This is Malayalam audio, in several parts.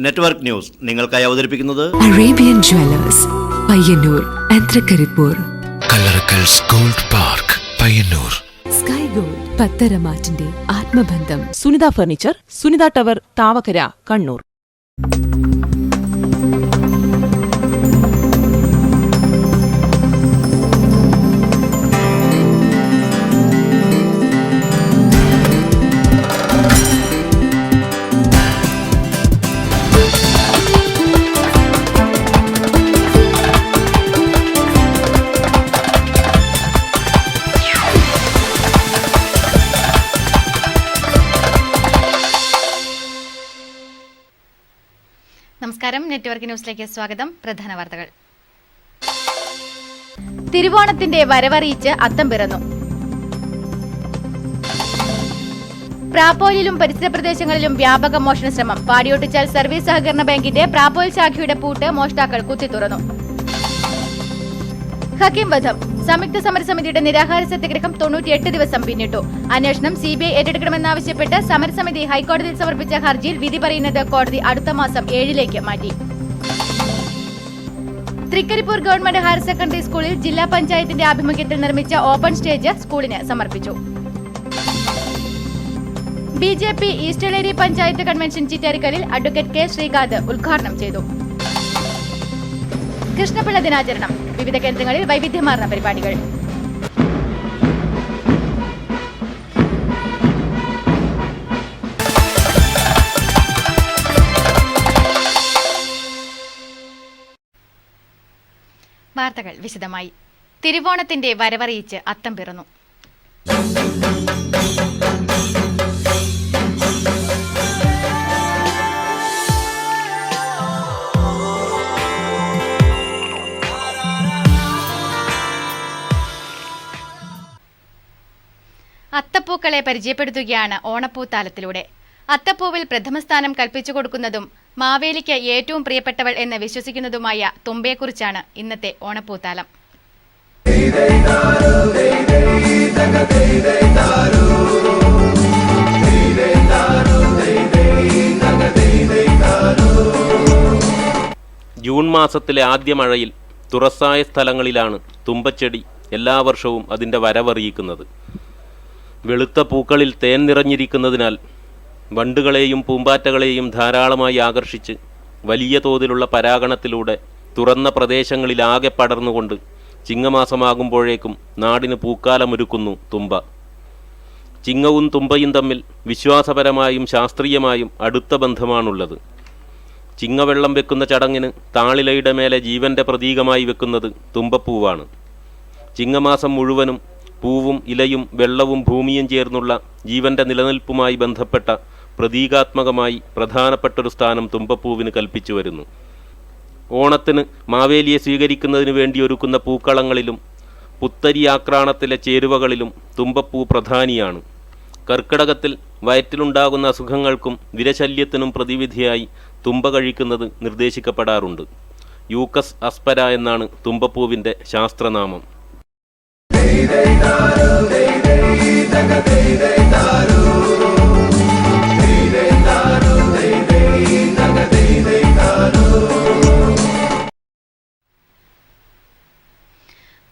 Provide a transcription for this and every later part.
നെറ്റ്വർക്ക് ന്യൂസ് നിങ്ങൾക്കായി അവതരിപ്പിക്കുന്നത് Arabian jewellers Payyanur and Thrikaripur, Kallarakkals gold park Payyanur, sky gold പത്തരമാറ്റിന്റെ ആത്മബന്ധം, സുനിത ഫർണിച്ചർ, സുനിത ടവർ, താവക്കര, കണ്ണൂർ. നമസ്കാരം. നെറ്റ്വർക്ക് ന്യൂസിലേക്ക് സ്വാഗതം. പ്രധാന വാർത്തകൾ. തിരുവോണത്തിന്റെ വരവറിയിച്ച് അത്തം പിറന്നു. പ്രാപ്പോയിലും പരിസര പ്രദേശങ്ങളിലും വ്യാപക മോഷണ ശ്രമം. പാടിയൊട്ടിച്ചാൽ സർവീസ് സഹകരണ ബാങ്കിന്റെ പ്രാപ്പോയിൽ ശാഖയുടെ പൂട്ട് മോഷ്ടാക്കൾ കുത്തി തുറന്നു. ഹക്കീം വധം. സംയുക്ത സമരസമിതിയുടെ നിരാഹാര സത്യാഗ്രഹം 98 ദിവസം പിന്നിട്ടു. അന്വേഷണം CBI ഏറ്റെടുക്കണമെന്നാവശ്യപ്പെട്ട് സമരസമിതി ഹൈക്കോടതിയിൽ സമർപ്പിച്ച ഹർജിയിൽ വിധി പറയുന്നത് കോടതി അടുത്ത മാസം 7 മാറ്റി. തൃക്കരിപ്പൂർ ഗവൺമെന്റ് ഹയർ സെക്കൻഡറി സ്കൂളിൽ ജില്ലാ പഞ്ചായത്തിന്റെ ആഭിമുഖ്യത്തിൽ നിർമ്മിച്ച ഓപ്പൺ സ്റ്റേജ് സ്കൂളിന് സമർപ്പിച്ചു. BJP ഈസ്റ്റേളേരി പഞ്ചായത്ത് കൺവെൻഷൻ ചിറ്റാരിക്കലിൽ അഡ്വക്കേറ്റ് K. ശ്രീകാന്ത് ഉദ്ഘാടനം ചെയ്തു. കൃഷ്ണപിള്ള ദിനാചരണം. വിവിധ കേന്ദ്രങ്ങളിൽ വൈവിധ്യമാർന്ന പരിപാടികൾ. വാർത്തകൾ വിശദമായി. തിരുവോണത്തിന്റെ വരവറിയിച്ച് അത്തം പിറന്നു. അത്തപ്പൂക്കളെ പരിചയപ്പെടുത്തുകയാണ് ഓണപ്പൂത്താലത്തിലൂടെ. അത്തപ്പൂവിൽ പ്രഥമസ്ഥാനം കൽപ്പിച്ചു കൊടുക്കുന്നതും മാവേലിക്ക് ഏറ്റവും പ്രിയപ്പെട്ടവൾ എന്ന് വിശ്വസിക്കുന്നതുമായ തുമ്പയെക്കുറിച്ചാണ് ഇന്നത്തെ ഓണപ്പൂത്താലം. ജൂൺ മാസത്തിലെ ആദ്യ മഴയിൽ തുറസായ സ്ഥലങ്ങളിലാണ് തുമ്പച്ചെടി എല്ലാ വർഷവും അതിൻ്റെ വരവറിയിക്കുന്നത്. വെളുത്ത പൂക്കളിൽ തേൻ നിറഞ്ഞിരിക്കുന്നതിനാൽ വണ്ടുകളെയും പൂമ്പാറ്റകളെയും ധാരാളമായി ആകർഷിച്ച് വലിയ തോതിലുള്ള പരാഗണത്തിലൂടെ തുറന്ന പ്രദേശങ്ങളിലാകെ പടർന്നുകൊണ്ട് ചിങ്ങമാസമാകുമ്പോഴേക്കും നാടിന് പൂക്കാലമൊരുക്കുന്നു തുമ്പ. ചിങ്ങവും തുമ്പയും തമ്മിൽ വിശ്വാസപരമായും ശാസ്ത്രീയമായും അടുത്ത ബന്ധമാണുള്ളത്. ചിങ്ങവെള്ളം വെക്കുന്ന ചടങ്ങിന് താളിലയുടെ മേലെ ജീവന്റെ പ്രതീകമായി വെക്കുന്നത് തുമ്പപ്പൂവാണ്. ചിങ്ങമാസം മുഴുവനും പൂവും ഇലയും വെള്ളവും ഭൂമിയും ചേർന്നുള്ള ജീവന്റെ നിലനിൽപ്പുമായി ബന്ധപ്പെട്ട പ്രതീകാത്മകമായി പ്രധാനപ്പെട്ടൊരു സ്ഥാനം തുമ്പപ്പൂവിന് കൽപ്പിച്ചു വരുന്നു. ഓണത്തിന് മാവേലിയെ സ്വീകരിക്കുന്നതിന് വേണ്ടി ഒരുക്കുന്ന പൂക്കളങ്ങളിലും പുത്തരി ആക്രാണത്തിലെ ചേരുവകളിലും തുമ്പപ്പൂ പ്രധാനിയാണ്. കർക്കിടകത്തിൽ വയറ്റിലുണ്ടാകുന്ന അസുഖങ്ങൾക്കും വിരശല്യത്തിനും പ്രതിവിധിയായി തുമ്പ കഴിക്കുന്നത് നിർദ്ദേശിക്കപ്പെടാറുണ്ട്. യൂക്കസ് അസ്പര എന്നാണ് തുമ്പപ്പൂവിൻ്റെ ശാസ്ത്രനാമം.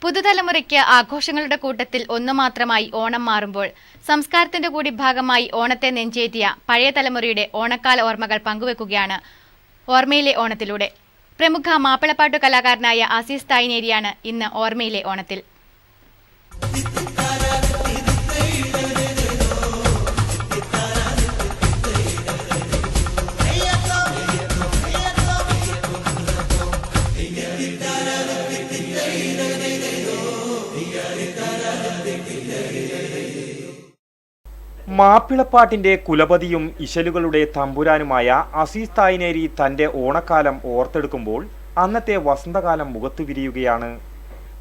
പുതുതലമുറയ്ക്ക് ആഘോഷങ്ങളുടെ കൂട്ടത്തിൽ ഒന്നു മാത്രമായി ഓണം മാറുമ്പോൾ സംസ്കാരത്തിന്റെ കൂടി ഭാഗമായി ഓണത്തെ നെഞ്ചേറ്റിയ പഴയ തലമുറയുടെ ഓണക്കാല ഓർമ്മകൾ പങ്കുവെക്കുകയാണ് ഓർമ്മയിലെ ഓണത്തിലൂടെ. പ്രമുഖ മാപ്പിളപ്പാട്ടു കലാകാരനായ അസീസ് തായ്നേരിയാണ് ഇന്ന് ഓർമ്മയിലെ ഓണത്തിൽ. മാപ്പിളപ്പാട്ടിന്റെ കുലപതിയും ഇശലുകളുടെ തമ്പുരാനുമായ അസീസ് തായ്നേരി തന്റെ ഓണക്കാലം ഓർത്തെടുക്കുമ്പോൾ അന്നത്തെ വസന്തകാലം മുഖത്തു വിരിയുകയാണ്.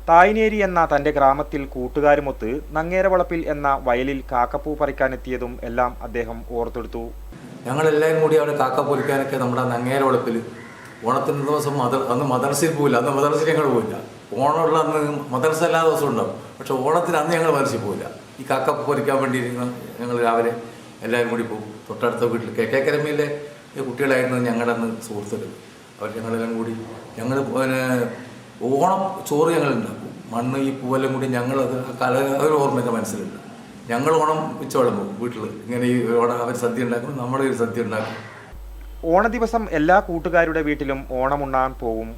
തായ്നേരി എന്ന തന്റെ ഗ്രാമത്തിൽ കൂട്ടുകാരുമൊത്ത് നങ്ങേരവളപ്പിൽ എന്ന വയലിൽ കാക്കപ്പൂ പറിക്കാനെത്തിയതും എല്ലാം അദ്ദേഹം ഓർത്തെടുത്തു. ഞങ്ങളെല്ലാവരും കൂടി അവിടെ കാക്ക പൊരിക്കാനൊക്കെ നമ്മുടെ നങ്ങേരവളപ്പിൽ ഓണത്തിൻ്റെ ദിവസം അന്ന് മദർസയിൽ പോയില്ല. അന്ന് മദർസയിൽ ഞങ്ങൾ പോയില്ല. ഓണമുള്ള അന്ന് മദർസ എല്ലാ ദിവസവും ഉണ്ടാവും. പക്ഷെ ഓണത്തിന് അന്ന് ഞങ്ങൾ മദർസയിൽ പോയില്ല. ഈ കാക്ക പൊരിക്കാൻ വേണ്ടി ഞങ്ങൾ രാവിലെ എല്ലാവരും കൂടി പോകും. തൊട്ടടുത്ത വീട്ടിൽ KK കരമയിലെ കുട്ടികളായിരുന്നു ഞങ്ങളുടെ അന്ന് സുഹൃത്തുക്കൾ. അവർ ഞങ്ങളെല്ലാം കൂടി ഞങ്ങൾ ഓണം ചോറ് ഞങ്ങൾ ഉണ്ടാക്കും. മണ്ണ് ഈ പൂവെല്ലാം കൂടി ഞങ്ങളത് ഒരു ഓർമ്മ എൻ്റെ മനസ്സിലുണ്ട്. ഞങ്ങൾ ഓണം വെച്ചോളം പോകും വീട്ടിൽ. ഇങ്ങനെ ഈ ഓണം അവർ സദ്യ ഉണ്ടാക്കും, നമ്മുടെ ഒരു സദ്യ ഉണ്ടാക്കും. ഓണ ദിവസം എല്ലാ കൂട്ടുകാരുടെ വീട്ടിലും ഓണമുണ്ണാൻ പോവും.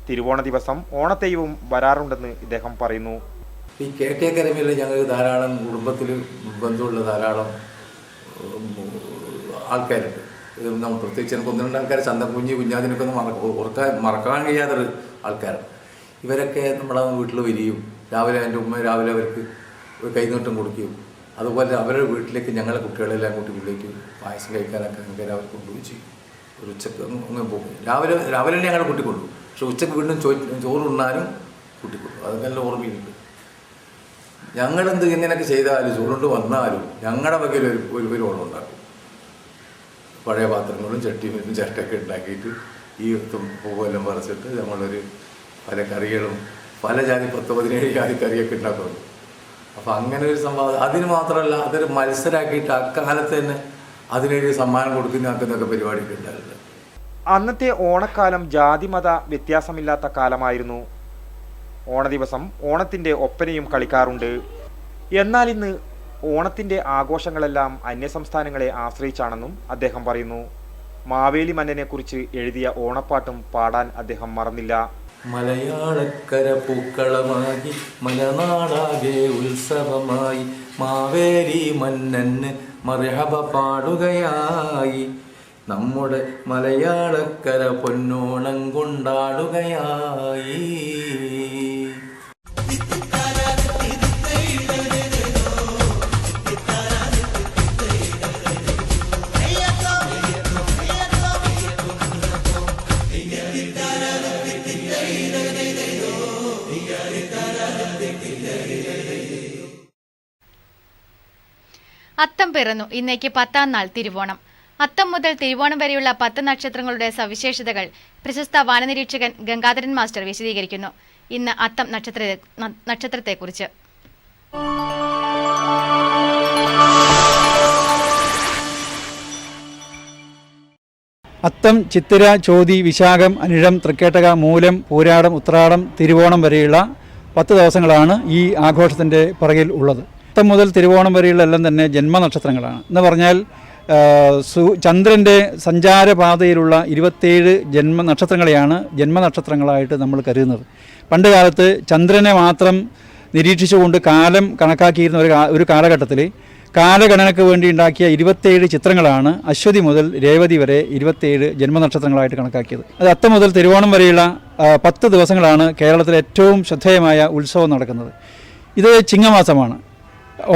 തിരുവോണ ദിവസം ഓണത്തെയും വരാറുണ്ടെന്ന് ഇദ്ദേഹം പറയുന്നു. ഈ KK അക്കാദമിയിൽ ഞങ്ങൾക്ക് ധാരാളം കുടുംബത്തിൽ ബന്ധമുള്ള ധാരാളം ആൾക്കാരുണ്ട്. നമ്മൾ പ്രത്യേകിച്ച് എനിക്ക് 1-2 ആൾക്കാർ കുഞ്ഞാതിനൊക്കെ ഒന്ന് മറക്കാൻ കഴിയാത്തൊരു ആൾക്കാരാണ്. ഇവരൊക്കെ നമ്മുടെ വീട്ടിൽ വരികയും രാവിലെ എൻ്റെ ഉമ്മ രാവിലെ അവർക്ക് ഒരു കൈനീട്ടം കൊടുക്കുകയും അതുപോലെ അവരുടെ വീട്ടിലേക്ക് ഞങ്ങളെ കുട്ടികളെല്ലാം കൂട്ടി വിളിക്കും. പായസം കഴിക്കാനൊക്കെ അങ്ങനെ അവർ കൊണ്ടുപോയി ചെയ്യും. ഒരു ഉച്ചക്ക് അങ്ങനെ പോകും. രാവിലെ ഞങ്ങളെ കൂട്ടിക്കൊണ്ടു. പക്ഷെ ഉച്ചക്ക് വീണ്ടും ചോറുണ്ണാനും കൂട്ടിക്കൊണ്ടു. അതൊക്കെ നല്ല ഓർമ്മയുണ്ട്. ഞങ്ങളെന്ത് ഇങ്ങനെയൊക്കെ ചെയ്താലും ചോറുകൊണ്ട് വന്നാലും ഞങ്ങളുടെ വകയിൽ ഒരു ഓണം ഉണ്ടാക്കും. പഴയ പാത്രങ്ങളും ചട്ടിയും ചട്ടയൊക്കെ ഉണ്ടാക്കിയിട്ട് ഈ പൂവെല്ലാം പറിച്ചിട്ട് നമ്മളൊരു പല കറികളും പല ജാതി 10-17 ജാതി കറിയൊക്കെ ഉണ്ടാക്കുന്നുണ്ട്. അപ്പോൾ അങ്ങനെ ഒരു സംഭവം. അതിന് മാത്രമല്ല, അതൊരു മത്സരമാക്കിയിട്ട് അക്കാലത്ത് തന്നെ അതിനൊരു സമ്മാനം കൊടുക്കുന്നൊക്കെ പരിപാടിയൊക്കെ ഉണ്ടായിട്ടുണ്ട്. അന്നത്തെ ഓണക്കാലം ജാതിമത വ്യത്യാസമില്ലാത്ത കാലമായിരുന്നു. ഓണ ദിവസം ഓണത്തിൻ്റെ ഒപ്പനയും കളിക്കാറുണ്ട്. എന്നാൽ ഇന്ന് ഓണത്തിൻ്റെ ആഘോഷങ്ങളെല്ലാം അന്യസംസ്ഥാനങ്ങളെ ആശ്രയിച്ചാണെന്നും അദ്ദേഹം പറയുന്നു. മാവേലി മന്നനെക്കുറിച്ച് എഴുതിയ ഓണപ്പാട്ടും പാടാൻ അദ്ദേഹം മറന്നില്ല. മലയാളക്കര പൂക്കളമായി മലനാടാകെ ഉത്സവമായി മാവേലി മന്നന് മർഹബ പാടുകയായി നമ്മുടെ മലയാളക്കര പൊന്നോണം കൊണ്ടാടുകയായി. അത്തം പിറന്നു. ഇന്നേക്ക് 10-ാം നാൾ തിരുവോണം. അത്തം മുതൽ തിരുവോണം വരെയുള്ള 10 നക്ഷത്രങ്ങളുടെ സവിശേഷതകൾ പ്രശസ്ത വാനനിരീക്ഷകൻ ഗംഗാധരൻ മാസ്റ്റർ വിശദീകരിക്കുന്നു. ഇന്ന് അത്തം നക്ഷത്രത്തെക്കുറിച്ച്. അത്തം, ചിത്തിര, ചോതി, വിശാഖം, അനിഴം, തൃക്കേട്ടക, മൂലം, പൂരാടം, ഉത്രാടം, തിരുവോണം വരെയുള്ള 10 ദിവസങ്ങളാണ് ഈ ആഘോഷത്തിൻ്റെ പുറകിൽ ഉള്ളത്. അത്തം മുതൽ തിരുവോണം വരെയുള്ള എല്ലാം തന്നെ ജന്മനക്ഷത്രങ്ങളാണ്. എന്ന് പറഞ്ഞാൽ ചന്ദ്രൻ്റെ സഞ്ചാരപാതയിലുള്ള 27 ജന്മനക്ഷത്രങ്ങളെയാണ് ജന്മനക്ഷത്രങ്ങളായിട്ട് നമ്മൾ കരുതുന്നത്. പണ്ട് കാലത്ത് ചന്ദ്രനെ മാത്രം നിരീക്ഷിച്ചുകൊണ്ട് കാലം കണക്കാക്കിയിരുന്ന ഒരു കാലഘട്ടത്തിൽ കാലഗണനയ്ക്ക് വേണ്ടി ഉണ്ടാക്കിയ 27 ചിത്രങ്ങളാണ് അശ്വതി മുതൽ രേവതി വരെ 27 ജന്മനക്ഷത്രങ്ങളായിട്ട് കണക്കാക്കിയത്. അത് അത്തം മുതൽ തിരുവോണം വരെയുള്ള 10 ദിവസങ്ങളാണ് കേരളത്തിലെ ഏറ്റവും ശ്രദ്ധേയമായ ഉത്സവം നടക്കുന്നത്. ഇത് ചിങ്ങമാസമാണ്.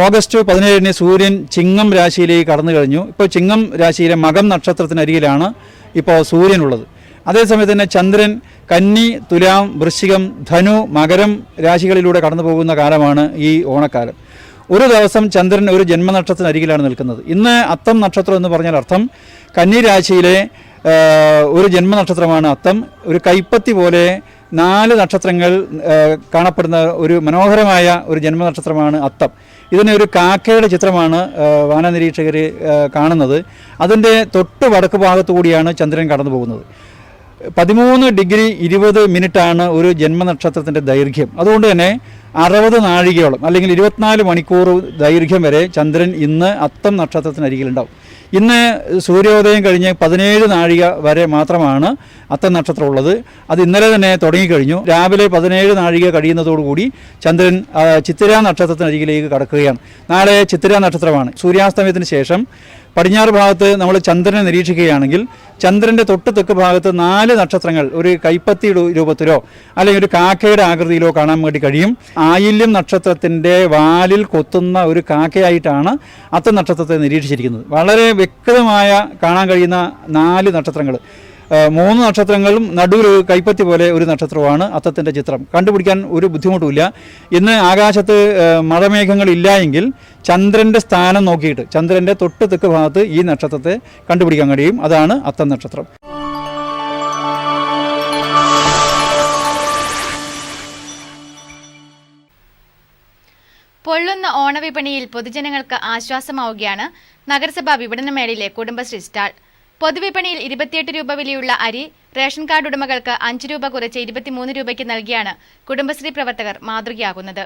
ഓഗസ്റ്റ് 17 സൂര്യൻ ചിങ്ങം രാശിയിലേക്ക് കടന്നു കഴിഞ്ഞു. ഇപ്പോൾ ചിങ്ങം രാശിയിലെ മകം നക്ഷത്രത്തിനരികിലാണ് ഇപ്പോൾ സൂര്യനുള്ളത്. അതേസമയത്ത് തന്നെ ചന്ദ്രൻ കന്നി, തുലാം, വൃശ്ചികം, ധനു, മകരം രാശികളിലൂടെ കടന്നു പോകുന്ന കാലമാണ് ഈ ഓണക്കാലം. ഒരു ദിവസം ചന്ദ്രൻ ഒരു ജന്മനക്ഷത്രത്തിനരികിലാണ് നിൽക്കുന്നത്. ഇന്ന് അത്തം നക്ഷത്രം എന്ന് പറഞ്ഞാൽ അർത്ഥം കന്നി രാശിയിലെ ഒരു ജന്മനക്ഷത്രമാണ് അത്തം. ഒരു കൈപ്പത്തി പോലെ 4 നക്ഷത്രങ്ങൾ കാണപ്പെടുന്ന ഒരു മനോഹരമായ ഒരു ജന്മനക്ഷത്രമാണ് അത്തം. ഇതിന് ഒരു കാക്കയുടെ ചിത്രമാണ് വാനനിരീക്ഷകർ കാണുന്നത്. അതിൻ്റെ തൊട്ട് വടക്ക് ഭാഗത്തു കൂടിയാണ് ചന്ദ്രൻ കടന്നു പോകുന്നത്. 13 ഡിഗ്രി 20 മിനിറ്റാണ് ഒരു ജന്മനക്ഷത്രത്തിൻ്റെ ദൈർഘ്യം. അതുകൊണ്ട് തന്നെ 60 നാഴികയോളം അല്ലെങ്കിൽ 24 മണിക്കൂർ ദൈർഘ്യം വരെ ചന്ദ്രൻ ഇന്ന് അത്തം നക്ഷത്രത്തിനരികിലുണ്ടാവും. ഇന്ന് സൂര്യോദയം കഴിഞ്ഞ് 17 നാഴിക വരെ മാത്രമാണ് അത്തം നക്ഷത്രം ഉള്ളത്. അത് ഇന്നലെ തന്നെ തുടങ്ങിക്കഴിഞ്ഞു. രാവിലെ 17 നാഴിക കഴിയുന്നതോടുകൂടി ചന്ദ്രൻ ചിത്തിര നക്ഷത്രത്തിനരികിലേക്ക് കടക്കുകയാണ്. നാളെ ചിത്തിര നക്ഷത്രമാണ്. സൂര്യാസ്തമയത്തിന് ശേഷം പടിഞ്ഞാറ് ഭാഗത്ത് നമ്മൾ ചന്ദ്രനെ നിരീക്ഷിക്കുകയാണെങ്കിൽ ചന്ദ്രൻ്റെ തൊട്ട് തെക്ക് ഭാഗത്ത് 4 നക്ഷത്രങ്ങൾ ഒരു കൈപ്പത്തി രൂപത്തിലോ അല്ലെങ്കിൽ ഒരു കാക്കയുടെ ആകൃതിയിലോ കാണാൻ വേണ്ടി കഴിയും. ആയില്യം നക്ഷത്രത്തിൻ്റെ വാലിൽ കൊത്തുന്ന ഒരു കാക്കയായിട്ടാണ് അത്തം നക്ഷത്രത്തെ നിരീക്ഷിച്ചിരിക്കുന്നത്. വളരെ വ്യക്തമായ കാണാൻ കഴിയുന്ന 4 നക്ഷത്രങ്ങൾ. 3 നക്ഷത്രങ്ങളും നടുവിൽ കൈപ്പത്തി പോലെ ഒരു നക്ഷത്രമാണ് അത്തത്തിൻ്റെ ചിത്രം. കണ്ടുപിടിക്കാൻ ഒരു ബുദ്ധിമുട്ടുമില്ല. ഇന്ന് ആകാശത്ത് മഴമേഘങ്ങളില്ല എങ്കിൽ ചന്ദ്രൻ്റെ സ്ഥാനം നോക്കിയിട്ട് ചന്ദ്രൻ്റെ തൊട്ട് തെക്ക് ഭാഗത്ത് ഈ നക്ഷത്രത്തെ കണ്ടുപിടിക്കാൻ കഴിയും. അതാണ് അത്തം നക്ഷത്രം. പൊള്ളുന്ന ഓണവിപണിയിൽ പൊതുജനങ്ങൾക്ക് ആശ്വാസമാവുകയാണ് നഗരസഭാ വിപണനമേളയിലെ കുടുംബശ്രീ സ്റ്റാൾ. പൊതുവിപണിയിൽ 28 രൂപ വിലയുള്ള അരി റേഷൻ കാർഡ് ഉടമകൾക്ക് 5 രൂപ കുറച്ച് 23 രൂപയ്ക്ക് നൽകിയാണ് കുടുംബശ്രീ പ്രവർത്തകർ മാതൃകയാകുന്നത്.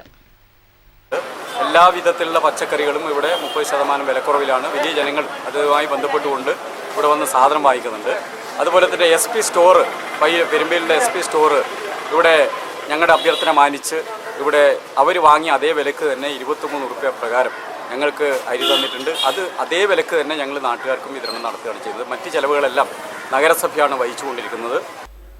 എല്ലാ വിധത്തിലുള്ള പച്ചക്കറികളും ഇവിടെ 30% വിലക്കുറവിലാണ്. വലിയ ജനങ്ങൾ അതുമായി ബന്ധപ്പെട്ടുകൊണ്ട് ഇവിടെ വന്ന് സാധനം വാങ്ങിക്കുന്നുണ്ട്. അതുപോലെ തന്നെ SP സ്റ്റോർ, പെരുമ്പയിലുള്ള SP സ്റ്റോർ ഇവിടെ ഞങ്ങളുടെ അഭ്യർത്ഥന മാനിച്ച് ഇവിടെ അവർ വാങ്ങിയ അതേ വിലക്ക് തന്നെ 23 രൂപ പ്രകാരം ഞങ്ങൾക്ക് അരി തന്നിട്ടുണ്ട്. അത് അതേ വിലക്ക് തന്നെ ഞങ്ങൾ നാട്ടുകാർക്കും വിതരണം നടത്തുകയാണ് ചെയ്തത്. മറ്റ് ചെലവുകളെല്ലാം നഗരസഭയാണ് വഹിച്ചുകൊണ്ടിരിക്കുന്നത്.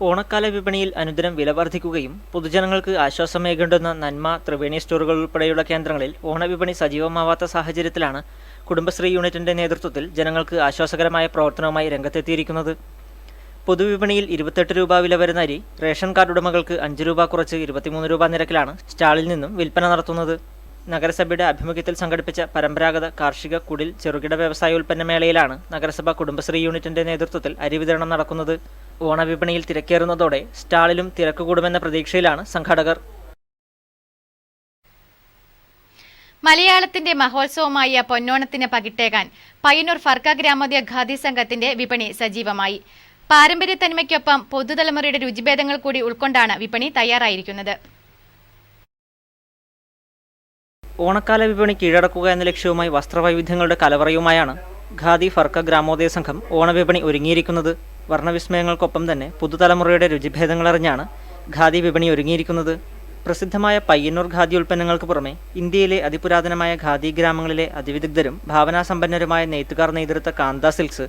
ഓണക്കാല വിപണിയിൽ അനുദിനം വില വർദ്ധിക്കുകയും പൊതുജനങ്ങൾക്ക് ആശ്വാസമേകേണ്ടുന്ന നന്മ, ത്രിവേണി സ്റ്റോറുകൾ ഉൾപ്പെടെയുള്ള കേന്ദ്രങ്ങളിൽ ഓണവിപണി സജീവമാവാത്ത സാഹചര്യത്തിലാണ് കുടുംബശ്രീ യൂണിറ്റിന്റെ നേതൃത്വത്തിൽ ജനങ്ങൾക്ക് ആശ്വാസകരമായ പ്രവർത്തനവുമായി രംഗത്തെത്തിയിരിക്കുന്നത്. പൊതുവിപണിയിൽ 28 രൂപ വില വരുന്ന അരി റേഷൻ കാർഡ് ഉടമകൾക്ക് 5 രൂപ കുറച്ച് 23 രൂപ നിരക്കിലാണ് സ്റ്റാളിൽ നിന്നും വിൽപ്പന നടത്തുന്നത്. നഗരസഭയുടെ ആഭിമുഖ്യത്തിൽ സംഘടിപ്പിച്ച പരമ്പരാഗത കാർഷിക കുടിൽ ചെറുകിട വ്യവസായ ഉൽപ്പന്ന മേളയിലാണ് നഗരസഭ കുടുംബശ്രീ യൂണിറ്റിന്റെ നേതൃത്വത്തിൽ അരി വിതരണം നടക്കുന്നത്. ഓണവിപണിയിൽ തിരക്കേറുന്നതോടെ സ്റ്റാളിലും തിരക്ക് കൂടുമെന്ന പ്രതീക്ഷയിലാണ് സംഘാടകർ. മലയാളത്തിന്റെ മഹോത്സവമായ പൊന്നോണത്തിന് പകിട്ടേകാൻ പയ്യന്നൂർ ഫർക്ക ഗ്രാമോദയ ഖാദി സംഘത്തിന്റെ വിപണി സജീവമായി. പാരമ്പര്യ തനിമയ്ക്കൊപ്പം പുതുതലമുറയുടെ രുചിഭേദങ്ങൾ കൂടി ഉൾക്കൊണ്ടാണ് വിപണി തയ്യാറായിരിക്കുന്നത്. ഓണക്കാല വിപണി കീഴടക്കുക എന്ന ലക്ഷ്യവുമായി വസ്ത്രവൈവിധ്യങ്ങളുടെ കലവറയുമായാണ് ഖാദി ഫർക്ക ഗ്രാമോദയ സംഘം ഓണവിപണി ഒരുങ്ങിയിരിക്കുന്നത്. വർണ്ണവിസ്മയങ്ങൾക്കൊപ്പം തന്നെ പുതുതലമുറയുടെ രുചിഭേദങ്ങളറിഞ്ഞാണ് ഖാദി വിപണി ഒരുങ്ങിയിരിക്കുന്നത്. പ്രസിദ്ധമായ പയ്യന്നൂർ ഖാദി ഉൽപ്പന്നങ്ങൾക്ക് പുറമെ ഇന്ത്യയിലെ അതിപുരാതനമായ ഖാദി ഗ്രാമങ്ങളിലെ അതിവിദഗ്ധരും ഭാവനാസമ്പന്നരുമായ നെയ്ത്തുകാർ നെയ്തെടുത്ത Kantha silks,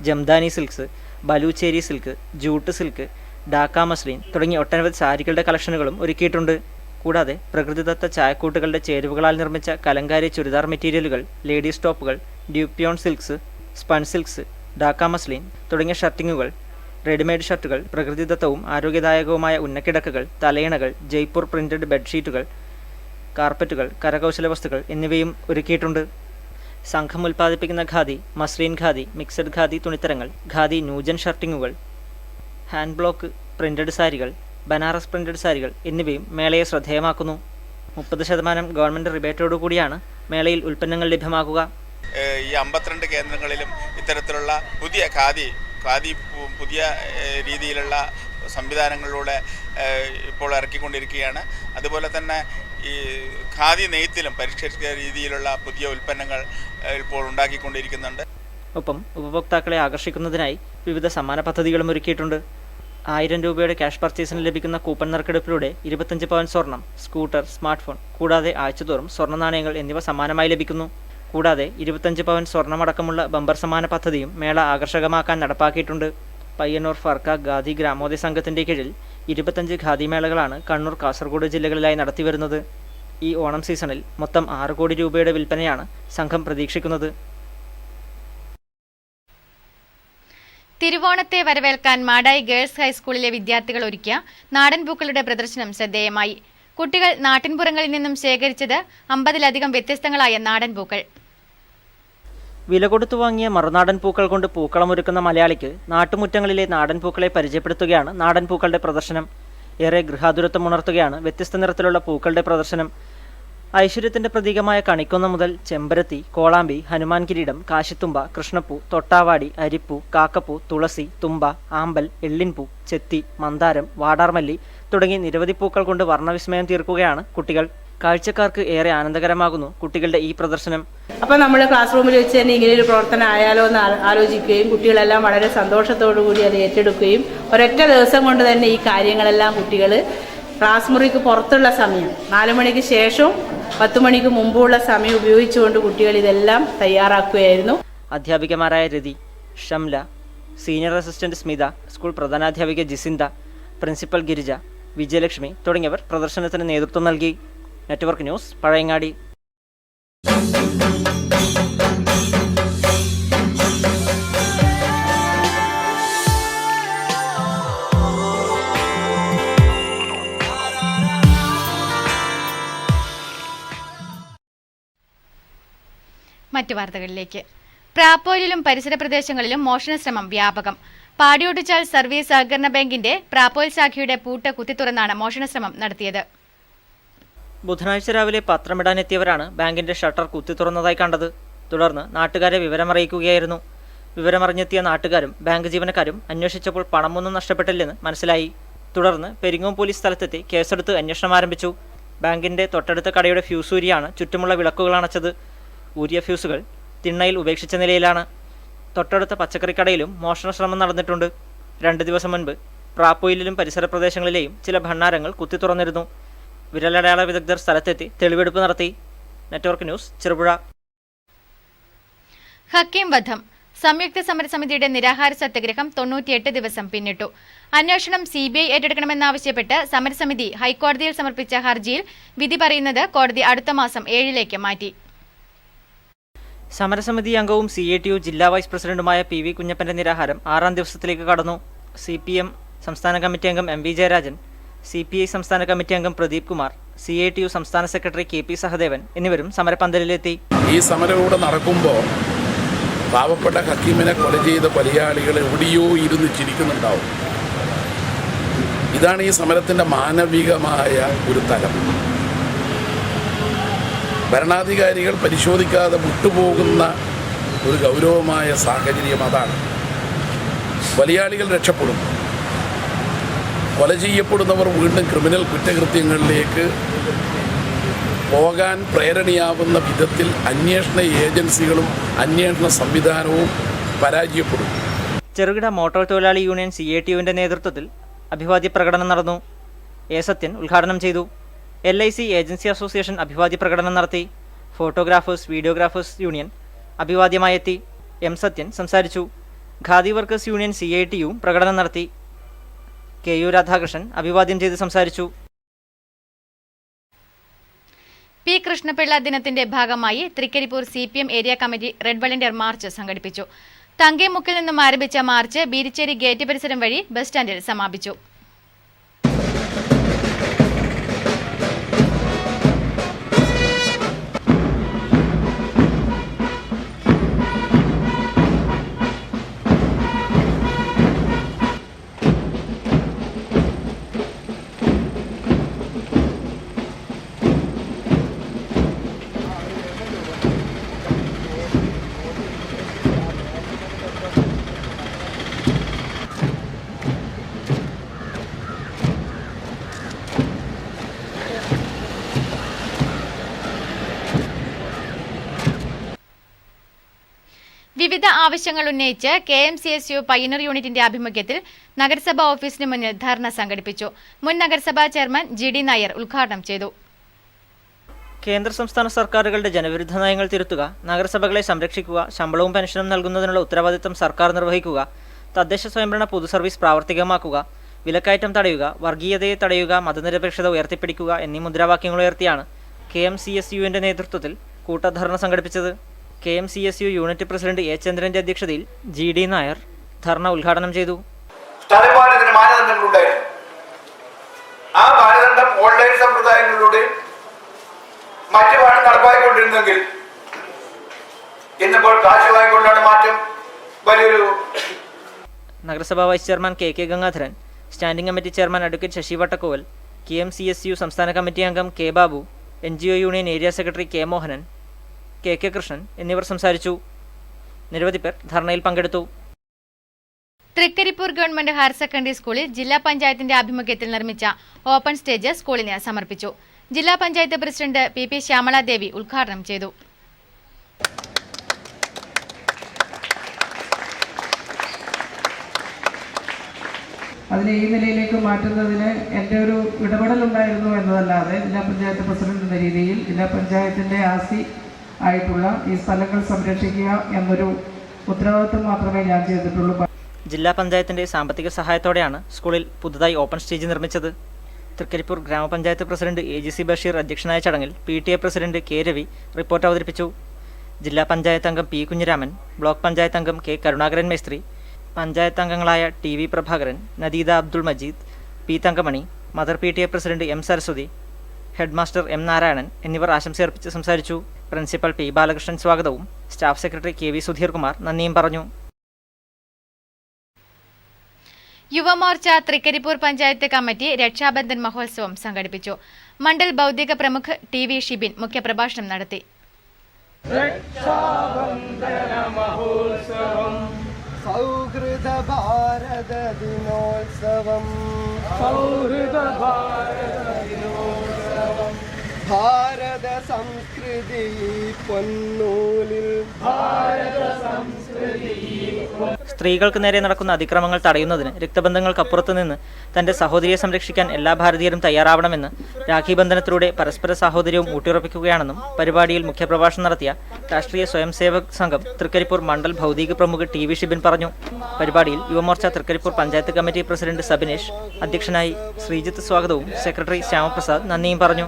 Jamdani silks, Baluchari silk, jute silk, Dhaka muslin തുടങ്ങിയ ഒട്ടനവധി സാരികളുടെ കളക്ഷനുകളും ഒരുക്കിയിട്ടുണ്ട്. കൂടാതെ പ്രകൃതിദത്ത ചായക്കൂട്ടുകളുടെ ചേരുവകളാൽ നിർമ്മിച്ച കലങ്കാരി ചുരിദാർ മെറ്റീരിയലുകൾ, ലേഡീസ് ടോപ്പുകൾ, dupion silks, spun silks, Dhaka muslin തുടങ്ങിയ ഷർട്ടിങ്ങുകൾ, റെഡിമെയ്ഡ് ഷർട്ടുകൾ, പ്രകൃതിദത്തവും ആരോഗ്യദായകവുമായ ഉന്നക്കിടക്കകൾ, തലയിണകൾ, ജയ്പൂർ പ്രിന്റഡ് ബെഡ്ഷീറ്റുകൾ, കാർപ്പറ്റുകൾ, കരകൗശല വസ്തുക്കൾ എന്നിവയും ഒരുക്കിയിട്ടുണ്ട്. സംഘം ഉൽപ്പാദിപ്പിക്കുന്ന ഖാദി, മസ്ലിൻ ഖാദി, മിക്സഡ് ഖാദി തുണിത്തരങ്ങൾ, ഖാദി ന്യൂജൻ ഷർട്ടിങ്ങുകൾ, ഹാൻഡ് ബ്ലോക്ക് പ്രിന്റഡ് സാരികൾ, ബനാറസ് പ്രിന്റഡ് സാരികൾ എന്നിവയും മേളയെ ശ്രദ്ധേയമാക്കുന്നു. 30% ഗവൺമെന്റ് റിബേറ്റോടുകൂടിയാണ് മേളയിൽ ഉൽപ്പന്നങ്ങൾ ലഭ്യമാക്കുക. ഈ 52 കേന്ദ്രങ്ങളിലും ഇത്തരത്തിലുള്ള പുതിയ ഖാദി പുതിയ രീതിയിലുള്ള സംവിധാനങ്ങളിലൂടെ ഇപ്പോൾ ഇറക്കിക്കൊണ്ടിരിക്കുകയാണ്. അതുപോലെ തന്നെ ഈ ഖാദി നെയ്ത്തിലും പരിഷ്കരിച്ച രീതിയിലുള്ള പുതിയ ഉൽപ്പന്നങ്ങൾ ഇപ്പോൾ ഉണ്ടാക്കിക്കൊണ്ടിരിക്കുന്നുണ്ട്. ഒപ്പം ഉപഭോക്താക്കളെ ആകർഷിക്കുന്നതിനായി വിവിധ സമ്മാന പദ്ധതികളും ഒരുക്കിയിട്ടുണ്ട്. 1000 രൂപയുടെ ക്യാഷ് പർച്ചേസിന് ലഭിക്കുന്ന കൂപ്പൺ നറുക്കെടുപ്പിലൂടെ 25 പവൻ സ്വർണം, സ്കൂട്ടർ, സ്മാർട്ട് ഫോൺ കൂടാതെ ആഴ്ചതോറും സ്വർണ്ണ നാണയങ്ങൾ എന്നിവ സമ്മാനമായി ലഭിക്കുന്നു. കൂടാതെ 25 പവൻ സ്വർണ്ണമടക്കമുള്ള ബമ്പർ സമ്മാന പദ്ധതിയും മേള ആകർഷകമാക്കാൻ നടപ്പാക്കിയിട്ടുണ്ട്. പയ്യന്നൂർ ഫർക്ക ഖാദി ഗ്രാമോദയ സംഘത്തിന്റെ കീഴിൽ 25 ഖാദി മേളകളാണ് കണ്ണൂർ, കാസർഗോഡ് ജില്ലകളിലായി നടത്തിവരുന്നത്. ഈ ഓണം സീസണിൽ മൊത്തം 6 കോടി രൂപയുടെ വിൽപ്പനയാണ് സംഘം പ്രതീക്ഷിക്കുന്നത്. തിരുവോണത്തെ വരവേൽക്കാൻ മാടായി ഗേൾസ് ഹൈസ്കൂളിലെ വിദ്യാർത്ഥികൾ ഒരുക്കിയ നാടൻ പൂക്കളുടെ പ്രദർശനം ശ്രദ്ധേയമായി. കുട്ടികൾ നാട്ടിൻപുറങ്ങളിൽ നിന്നും ശേഖരിച്ചത് 50-ലധികം വ്യത്യസ്തങ്ങളായ നാടൻ പൂക്കൾ. വില കൊടുത്തു വാങ്ങിയ മറുനാടൻ പൂക്കൾ കൊണ്ട് പൂക്കളമൊരുക്കുന്ന മലയാളിക്ക് നാട്ടുമുറ്റങ്ങളിലെ നാടൻ പൂക്കളെ പരിചയപ്പെടുത്തുകയാണ് നാടൻ പൂക്കളുടെ പ്രദർശനം. ഏറെ ഗൃഹാതുരത്വം ഉണർത്തുകയാണ് വ്യത്യസ്ത നിറത്തിലുള്ള പൂക്കളുടെ പ്രദർശനം. ഐശ്വര്യത്തിന്റെ പ്രതീകമായ കണിക്കൊന്ന മുതൽ ചെമ്പരത്തി, കോളാമ്പി, ഹനുമാൻ കിരീടം, കാശിത്തുമ്പ, കൃഷ്ണപ്പൂ, തൊട്ടാവാടി, അരിപ്പൂ, കാക്കപ്പൂ, തുളസി, തുമ്പ, ആമ്പൽ, എള്ളിൻപൂ, ചെത്തി, മന്ദാരം, വാടാർമല്ലി തുടങ്ങി നിരവധി പൂക്കൾ കൊണ്ട് വർണ്ണവിസ്മയം തീർക്കുകയാണ് കുട്ടികൾ. കാഴ്ചക്കാർക്ക് ഏറെ ആനന്ദകരമാകുന്നു കുട്ടികളുടെ ഈ പ്രദർശനം. അപ്പോൾ നമ്മൾ ക്ലാസ് റൂമിൽ വെച്ച് തന്നെ ഇങ്ങനെയൊരു പ്രവർത്തനം ആയാലോ എന്ന് ആലോചിക്കുകയും കുട്ടികളെല്ലാം വളരെ സന്തോഷത്തോടു കൂടി അത് ഏറ്റെടുക്കുകയും ഒരൊറ്റ ദിവസം കൊണ്ട് തന്നെ ഈ കാര്യങ്ങളെല്ലാം കുട്ടികൾ ക്ലാസ് മുറിക്ക് പുറത്തുള്ള സമയം 4 മണിക്ക് ശേഷവും 10 മണിക്ക് മുമ്പുള്ള സമയം ഉപയോഗിച്ചുകൊണ്ട് കുട്ടികൾ ഇതെല്ലാം തയ്യാറാക്കുകയായിരുന്നു. അധ്യാപികമാരായ Rathi, Shamla, senior assistant Smitha, school പ്രധാനാധ്യാപിക ജിസിന്ത, പ്രിൻസിപ്പൽ ഗിരിജ, വിജയലക്ഷ്മി തുടങ്ങിയവർ പ്രദർശനത്തിന് നേതൃത്വം നൽകി. Network news, Pazhayangadi. മറ്റു വാർത്തകളിലേക്ക്. പ്രാപ്പോയിലും പരിസര പ്രദേശങ്ങളിലും മോഷണശ്രമം വ്യാപകം. പാടിയോട്ടിച്ചാൽ സർവീസ് സഹകരണ ബാങ്കിന്റെ പ്രാപ്പോയിൽ ശാഖയുടെ പൂട്ട് കുത്തിത്തുറന്നാണ് മോഷണശ്രമം നടത്തിയത്. ബുധനാഴ്ച രാവിലെ പത്രമിടാനെത്തിയവരാണ് ബാങ്കിന്റെ ഷട്ടർ കുത്തിത്തുറന്നതായി കണ്ടത്. തുടർന്ന് നാട്ടുകാരെ വിവരമറിയിക്കുകയായിരുന്നു. വിവരമറിഞ്ഞെത്തിയ നാട്ടുകാരും ബാങ്ക് ജീവനക്കാരും അന്വേഷിച്ചപ്പോൾ പണമൊന്നും നഷ്ടപ്പെട്ടില്ലെന്ന് മനസ്സിലായി. തുടർന്ന് പെരിങ്ങോം പോലീസ് സ്ഥലത്തെത്തി കേസെടുത്ത് അന്വേഷണം ആരംഭിച്ചു. ബാങ്കിന്റെ തൊട്ടടുത്ത കടയുടെ ഫ്യൂസ് ഊരിയാണ് ചുറ്റുമുള്ള വിളക്കുകൾ അണച്ചത്. ഊരിയ ഫ്യൂസുകൾ തിണ്ണയിൽ ഉപേക്ഷിച്ച നിലയിലാണ്. തൊട്ടടുത്ത പച്ചക്കറിക്കടയിലും മോഷണശ്രമം നടന്നിട്ടുണ്ട്. 2 ദിവസം മുൻപ് പ്രാപ്പൊയിലും പരിസര പ്രദേശങ്ങളിലെയും ചില ഭണ്ഡാരങ്ങൾ കുത്തി തുറന്നിരുന്നു. വിരലടയാള വിദഗ്ധർ സ്ഥലത്തെത്തി തെളിവെടുപ്പ് നടത്തി. Network news, Cherupuzha. ഹക്കീം വധം. സംയുക്ത സമരസമിതിയുടെ നിരാഹാര സത്യാഗ്രഹം 98 ദിവസം പിന്നിട്ടു. അന്വേഷണം CBI ഏറ്റെടുക്കണമെന്നാവശ്യപ്പെട്ട് സമരസമിതി ഹൈക്കോടതിയിൽ സമർപ്പിച്ച ഹർജിയിൽ വിധി പറയുന്നത് കോടതി അടുത്ത മാസം 7 മാറ്റി. സമരസമിതി അംഗവും CATU ജില്ലാ വൈസ് പ്രസിഡന്റുമായ PV കുഞ്ഞപ്പന്റെ നിരാഹാരം 6ാം ദിവസത്തിലേക്ക് കടന്നു. CPM സംസ്ഥാന കമ്മിറ്റി അംഗം MV ജയരാജൻ, CPI സംസ്ഥാന കമ്മിറ്റി അംഗം പ്രദീപ് കുമാർ, CATU സംസ്ഥാന സെക്രട്ടറി KP സഹദേവൻ എന്നിവരും സമരപന്തലിലെത്തി. ഈ സമരം ഇവിടെ നടക്കുമ്പോൾ പാവപ്പെട്ട ഹക്കീമിനെ കൊല ചെയ്ത കൊലയാളികൾ എവിടെയോ ഇരുന്ന് ചിരിക്കുന്നുണ്ടാവും. ഇതാണ് ഈ സമരത്തിൻ്റെ മാനവികമായ ഒരു തലം. ഭരണാധികാരികൾ പരിശോധിക്കാതെ വിട്ടുപോകുന്ന ഒരു ഗൗരവമായ സാഹചര്യം അതാണ്. കൊലയാളികൾ രക്ഷപ്പെടും, കൊല ചെയ്യപ്പെടുന്നവർ വീണ്ടും ക്രിമിനൽ കുറ്റകൃത്യങ്ങളിലേക്ക് പോകാൻ പ്രേരണയാവുന്ന വിധത്തിൽ അന്വേഷണ ഏജൻസികളും അന്വേഷണ സംവിധാനവും പരാജയപ്പെടും. ചെറുകിട മോട്ടോർ തൊഴിലാളി യൂണിയൻ CATUവിന്റെ നേതൃത്വത്തിൽ അഭിവാദ്യ പ്രകടനം നടന്നു. A സത്യൻ ഉദ്ഘാടനം ചെയ്തു. LIC ഏജൻസി അസോസിയേഷൻ അഭിവാദ്യ പ്രകടനം നടത്തി. ഫോട്ടോഗ്രാഫേഴ്സ് വീഡിയോഗ്രാഫേഴ്സ് യൂണിയൻ അഭിവാദ്യമായി എത്തി. M സത്യൻ സംസാരിച്ചു. ഖാദി വർക്കേഴ്സ് യൂണിയൻ CITU പ്രകടനം നടത്തി. KU രാധാകൃഷ്ണൻ അഭിവാദ്യം ചെയ്ത് സംസാരിച്ചു. P. കൃഷ്ണപിള്ള ദിനത്തിന്റെ ഭാഗമായി Trikaripur CPM area committee red volunteer march സംഘടിപ്പിച്ചു. തങ്കേമുക്കിൽ നിന്നും ആരംഭിച്ച മാർച്ച് ബീരിച്ചേരി ഗേറ്റ് പരിസരം വഴി ബസ് സ്റ്റാൻഡിൽ സമാപിച്ചു. വിവിധ ആവശ്യങ്ങൾ ഉന്നയിച്ച് KMCSU പയ്യന്നൂർ യൂണിറ്റിന്റെ ആഭിമുഖ്യത്തിൽ നഗരസഭാ ഓഫീസിന് മുന്നിൽ ധർണ സംഘടിപ്പിച്ചു. മുൻ നഗരസഭാ ചെയർമാൻ GD നായർ ഉദ്ഘാടനം ചെയ്തു. കേന്ദ്ര സംസ്ഥാന സർക്കാരുകളുടെ ജനവിരുദ്ധ നയങ്ങൾ തിരുത്തുക, നഗരസഭകളെ സംരക്ഷിക്കുക, ശമ്പളവും പെൻഷനും നൽകുന്നതിനുള്ള ഉത്തരവാദിത്തം സർക്കാർ നിർവഹിക്കുക, തദ്ദേശ സ്വയംഭരണ പൊതുസർവീസ് പ്രാവർത്തികമാക്കുക, വിലക്കയറ്റം തടയുക, വർഗീയതയെ തടയുക, മതനിരപേക്ഷത ഉയർത്തിപ്പിടിക്കുക എന്നീ മുദ്രാവാക്യങ്ങൾ ഉയർത്തിയാണ് KMCSUവിന്റെ നേതൃത്വത്തിൽ കൂട്ടധർണ സംഘടിപ്പിച്ചത്. KMCSU യൂണിറ്റ് പ്രസിഡന്റ് A ചന്ദ്രന്റെ അധ്യക്ഷതയിൽ GD നായർ ധർണ ഉദ്ഘാടനം ചെയ്തു. മാനദണ്ഡങ്ങളുണ്ടായിരുന്നു. ആ മാനദണ്ഡം ഓൺലൈൻ സമ്പ്രദായങ്ങളിലൂടെ മറ്റുമാണ് നടപ്പാക്കിക്കൊണ്ടിരുന്നെങ്കിൽ ഇന്നിപ്പോൾ കാശ് വാങ്ങിക്കൊണ്ടാണ് മാറ്റം വലിയൊരു. നഗരസഭാ vice chairman KK Gangadharan, standing committee chairman advocate Sasi Vattakkoval, KMCSU സംസ്ഥാന കമ്മിറ്റി അംഗം K Babu, NGO union area secretary K Mohanan, KK Krishnan എന്നിവർ സംസാരിച്ചു. നിരവധി പേർ ധർണയിൽ പങ്കെടുത്തു. തൃക്കരിപ്പൂർ ഗവൺമെന്റ് ഹയർ സെക്കൻഡറി സ്കൂളിൽ ജില്ലാ പഞ്ചായത്തിന്റെ ആഭിമുഖ്യത്തിൽ നിർമ്മിച്ച ഓപ്പൺ സ്റ്റേജ് സ്കൂളിന് സമർപ്പിച്ചു. ജില്ലാ പഞ്ചായത്ത് പ്രസിഡന്റ് PP ശ്യാമളാദേവി ഉദ്ഘാടനം ചെയ്തു. അതിനെ ഈ നിലയിലേക്ക് മാറ്റുന്നതിന് എൻ്റെ ഒരു ഇടപെടലുണ്ടായിരുന്നു എന്നതല്ലാതെ ജില്ലാ പഞ്ചായത്ത് പ്രസിഡന്റ് എന്ന രീതിയിൽ ജില്ലാ പഞ്ചായത്തിൻ്റെ ആസ്തി ആയിട്ടുള്ള ഈ സ്ഥലങ്ങൾ സംരക്ഷിക്കുക എന്നൊരു ഉത്തരവാദിത്വം മാത്രമേ ഞാൻ ചെയ്തിട്ടുള്ളൂ. ജില്ലാ പഞ്ചായത്തിന്റെ സാമ്പത്തിക സഹായത്തോടെയാണ് സ്കൂളിൽ പുതുതായി ഓപ്പൺ സ്റ്റേജ് നിർമ്മിച്ചത്. തൃക്കരിപ്പൂർ ഗ്രാമപഞ്ചായത്ത് പ്രസിഡന്റ് AGC ബഷീർ അധ്യക്ഷനായ ചടങ്ങിൽ PTA president K Ravi report അവതരിപ്പിച്ചു. ജില്ലാ പഞ്ചായത്ത് അംഗം P കുഞ്ഞിരാമൻ, ബ്ലോക്ക് പഞ്ചായത്ത് അംഗം K കരുണാകരൻ മേസ്ത്രി, പഞ്ചായത്ത് അംഗങ്ങളായ TV Prabhakaran, Nadeeda Abdul Majeed, P Thankamani, mother PTA president M Saraswathi, head master M Narayanan എന്നിവർ ആശംസയർപ്പിച്ച് സംസാരിച്ചു. പ്രിൻസിപ്പൽ P ബാലകൃഷ്ണൻ സ്വാഗതവും staff secretary KV Sudheer Kumar നന്ദിയും പറഞ്ഞു. യുവമോർച്ച തൃക്കരിപ്പൂർ പഞ്ചായത്ത് കമ്മിറ്റി രക്ഷാബന്ധൻ മഹോത്സവം സംഘടിപ്പിച്ചു. മണ്ഡൽ ബൗദ്ധിക പ്രമുഖ് TV ഷിബിൻ മുഖ്യപ്രഭാഷണം നടത്തി. രക്ഷാബന്ധന മഹോത്സവം സൗഹൃദ ഭാരത ദിനോത്സവം ഭാരത സംസ്കൃതി പൊന്നൂലിൽ സ്ത്രീകൾക്ക് നേരെ നടക്കുന്ന അതിക്രമങ്ങൾ തടയുന്നതിന് രക്തബന്ധങ്ങൾക്കപ്പുറത്തു നിന്ന് തന്റെ സഹോദരിയെ സംരക്ഷിക്കാൻ എല്ലാ ഭാരതീയരും തയ്യാറാവണമെന്ന് രാഖി ബന്ധനത്തിലൂടെ പരസ്പര സാഹോദര്യവും ഊട്ടിയുറപ്പിക്കുകയാണെന്നും പരിപാടിയിൽ മുഖ്യപ്രഭാഷണം നടത്തിയ രാഷ്ട്രീയ സ്വയംസേവക് സംഘം തൃക്കരിപ്പൂർ മണ്ഡൽ ഭൗതിക പ്രമുഖ ടി.വി. ഷിബിൻ പറഞ്ഞു. പരിപാടിയിൽ യുവമോർച്ച തൃക്കരിപ്പൂർ പഞ്ചായത്ത് കമ്മിറ്റി പ്രസിഡന്റ് സബിനേഷ് അധ്യക്ഷനായി, ശ്രീജിത്ത് സ്വാഗതവും സെക്രട്ടറി ശ്യാമപ്രസാദ് നന്ദിയും പറഞ്ഞു.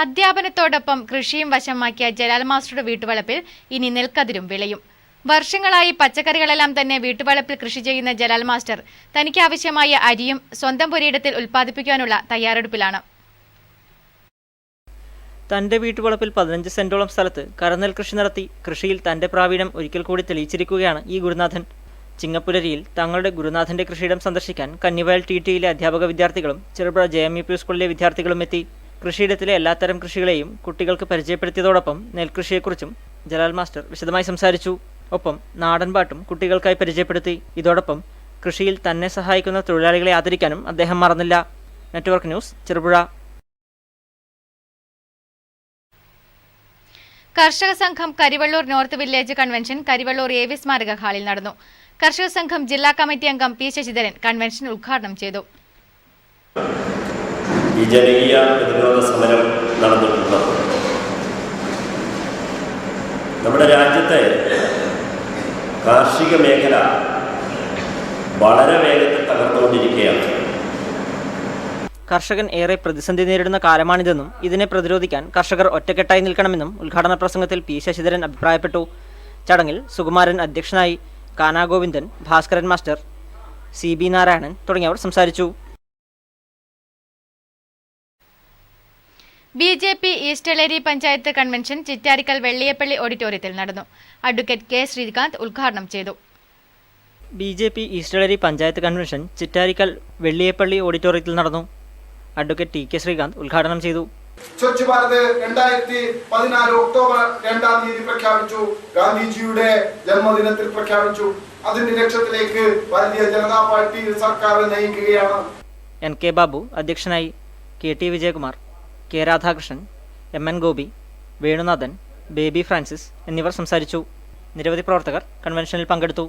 അധ്യാപനത്തോടൊപ്പം കൃഷിയും വശമാക്കിയ ജലാൽ മാസ്റ്ററുടെ വീട്ടുവളപ്പിൽ ഇനി നെൽക്കതിരും വിളയും. വർഷങ്ങളായി പച്ചക്കറികളെല്ലാം തന്നെ വീട്ടുവളപ്പിൽ കൃഷി ചെയ്യുന്ന ജലാൽ മാസ്റ്റർ തനിക്ക് ആവശ്യമായ അരിയും സ്വന്തം പുരയിടത്തിൽ ഉൽപ്പാദിപ്പിക്കാനുള്ള തയ്യാറെടുപ്പിലാണ്. തന്റെ വീട്ടുവളപ്പിൽ 15 സെന്റോളം സ്ഥലത്ത് കരനെൽ കൃഷി നടത്തി കൃഷിയിൽ തന്റെ പ്രാവീണ്യം ഒരിക്കൽ കൂടി തെളിയിച്ചിരിക്കുകയാണ് ഈ ഗുരുനാഥൻ. ചിങ്ങപ്പുലരിയിൽ തങ്ങളുടെ ഗുരുനാഥന്റെ കൃഷിയിടം സന്ദർശിക്കാൻ കന്നിവയൽ ടി.ടിയിലെ അധ്യാപക വിദ്യാർത്ഥികളും ചെറുപുഴ JMUP സ്കൂളിലെ വിദ്യാർത്ഥികളും എത്തി. കൃഷിയിടത്തിലെ എല്ലാത്തരം കൃഷികളെയും കുട്ടികൾക്ക് പരിചയപ്പെടുത്തിയതോടൊപ്പം നെൽകൃഷിയെക്കുറിച്ചും ജലാൽ മാസ്റ്റർ വിശദമായി സംസാരിച്ചു. ഒപ്പം നാടൻപാട്ടും കുട്ടികൾക്കായി പരിചയപ്പെടുത്തി. ഇതോടൊപ്പം കൃഷിയിൽ തന്നെ സഹായിക്കുന്ന തൊഴിലാളികളെ ആദരിക്കാനും അദ്ദേഹം മറന്നില്ല. Network news, Cherupuzha. കർഷക സംഘം Karivellur north village convention Karivellur AV സ്മാരക ഹാളിൽ നടന്നു. കർഷക സംഘം ജില്ലാ കമ്മിറ്റി അംഗം P. ശശിധരൻ കൺവെൻഷൻ ഉദ്ഘാടനം ചെയ്തു. ഈ ജനകീയ പ്രതിരോധ സമരം നടന്നിട്ടുള്ളത് നമ്മുടെ രാജ്യത്തെ കാർഷിക മേഖല വളരെ വേഗത്തിൽ തകർന്നുകൊണ്ടിരിക്കുകയാണ്. കർഷകൻ ഏറെ പ്രതിസന്ധി നേരിടുന്ന കാലമാണിതെന്നും ഇതിനെ പ്രതിരോധിക്കാൻ കർഷകർ ഒറ്റക്കെട്ടായി നിൽക്കണമെന്നും ഉദ്ഘാടന പ്രസംഗത്തിൽ P. ശശിധരൻ അഭിപ്രായപ്പെട്ടു. ചടങ്ങിൽ സുകുമാരൻ അധ്യക്ഷനായി, കാനാഗോവിന്ദൻ, ഭാസ്കരൻ മാസ്റ്റർ, CB നാരായണൻ തുടങ്ങിയവർ സംസാരിച്ചു. BJP East Eleri panchayat convention Chittarikkal Velliyappally ഓഡിറ്റോറിയത്തിൽ നടന്നു. Advocate K. ശ്രീകാന്ത് ഉദ്ഘാടനം ചെയ്തു. BJP East Eleri panchayat convention Chittarikkal Velliyappally ഓഡിറ്റോറിയത്തിൽ നടന്നു. Advocate T. K. ശ്രീകാന്ത് ഉദ്ഘാടനം ചെയ്തു. സ്വച്ഛ് ഭാരത് 2014 ഒക്ടോബർ 2-ാം തീയതി പ്രഖ്യാപിച്ചു. ഗാന്ധിജിയുടെ ജന്മദിനത്തിൽ പ്രഖ്യാപിച്ചു. അതിന്റെ ലക്ഷ്യത്തിലേക്ക് ഭാരതീയ ജനതാ പാർട്ടി സർക്കാർ നയിക്കുകയാണ്. NK ബാബു അധ്യക്ഷനായി, KT Vijayakumar, K. Radhakrishnan, MN Gopi, Venunathan, baby Francis എന്നിവർ സംസാരിച്ചു. നിരവധി പ്രവർത്തകർ കൺവെൻഷനിൽ പങ്കെടുത്തു.